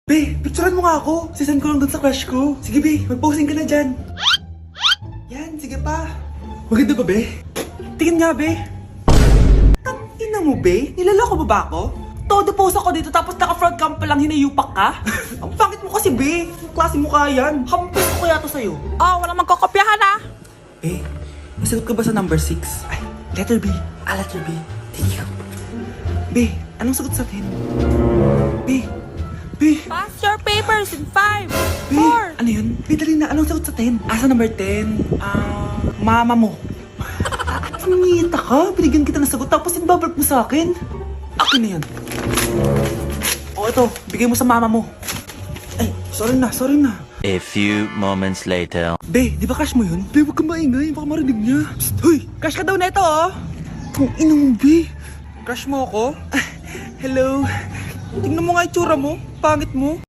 Be, picturean mo nga ako. Sisend ko lang dun sa crush ko. Sige, be, mag-posing ka na dyan. Yan, sige pa. Maganda ba, be? Tingin nga, be. Ina mo, be? Nilaloko mo ba ako? Todo pose ako dito tapos naka-front cam pa lang hinayupak ka? Ang pangit mo kasi, be. Ang klase mo kaya yan. Hampis ko kaya to sa'yo. Oh, walang magkokopyahan ah. Be, nasagot ka ba sa number 6? Ay, letter B. Letter B. Thank you. Be, anong sagot sa atin? Be, Pass your papers in 5, Be, 4. ano yun? Be, dali na. Anong sagot sa 10? Sa number 10? Mama mo. Sumingita ka? Binigyan kita ng sagot tapos inbabalik mo sa akin? Akin na yan. O, ito. Bigay mo sa mama mo. Ay, sorry na. A few moments later. Be, di ba crush mo yun? Be, huwag kang maingay. Baka marinig niya. Psst, hoy! Crush ka daw na ito, oh! Kung ina mo, Be. Crush mo ako? Hello? Tingnan mo nga itsura mo. Pangit mo.